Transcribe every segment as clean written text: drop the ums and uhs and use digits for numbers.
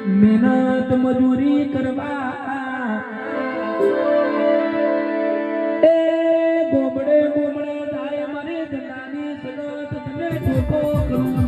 મહેનત મજૂરી કરવા એ ગોમડે ગોમડે જાય મારી જનાની સગત તમે ઠોકો કરું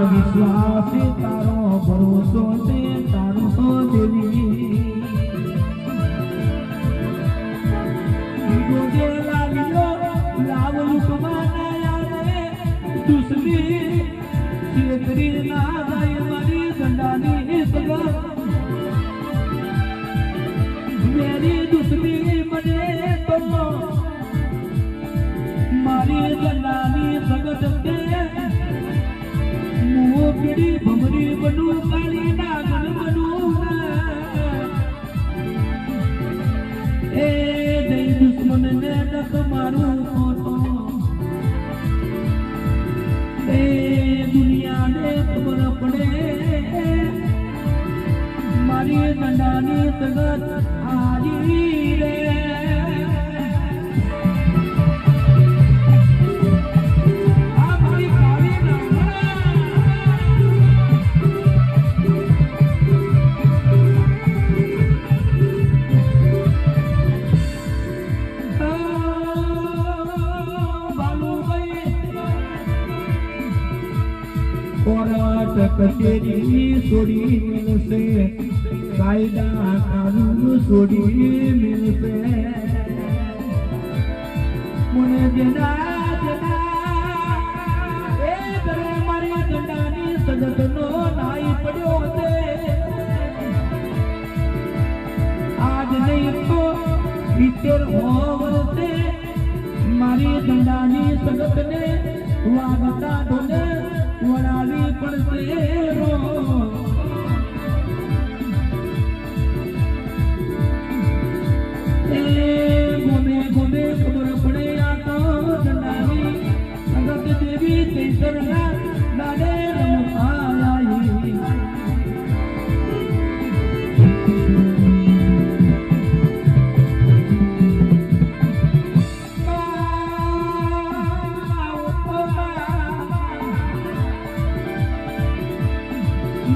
વિશ્વાસ તારો ભરોસો છે તારો દેવી લાવ લૂટવાના યારે દુશ્મની છેતરી ના જાય મારી ગંડાની સગા મેરી દુશ્મની મને તો મારી ગંડાની સગત કે પીડી ભમરી બનું કાળી નાગણ બનું એ જઈ દુશ્મન ને ડક મારું ખોટો એ દુનિયાને ખબર પડે મારી ગંડાની સગત આજી રે કચેરી છોડી મિલશે કાયદા કાનૂન છોડી મિલશે મને જેના જેના એ ઘરે મારી ગંડાની સગતનો નાઈ પડ્યો છે આજ નહીં તો 70 વર્ષે મારી ગંડાની સગતને વાગતા ઢોલે વડાવી પડશે ગોમે ગોમે ખબર પડે આ તો ગંડાની સગત દેવી ચૈતરના દાડે રમવાઈ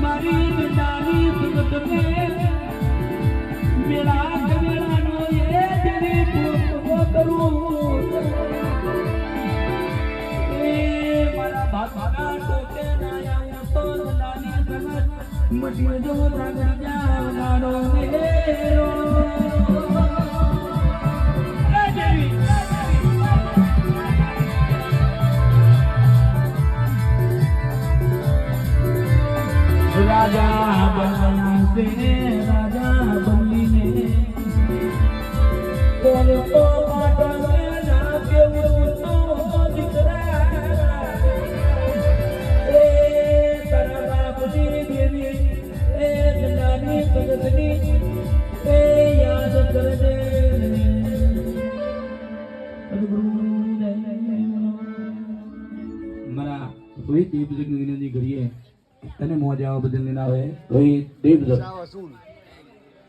મારી ગંડાની સગત ને મેળા મેળાનો એ જેવી પૂરો કરું એ મારા બાપના ટોકે ના આવું તો ગંડાની સગત મટી જો જાગર જાવનારો મેરો રાજા બનશે રાજા બનીને કોણ તો પાટને ના કેવું તો દીકરા એ તારા બાપની દેવી એ જનાની સગતની એ યાદ કરજે મારા રોહિત દેવજગની વિનંતી કરીએ તને મોજ આવવા બદલ ના આવે રોહિત દેવજગ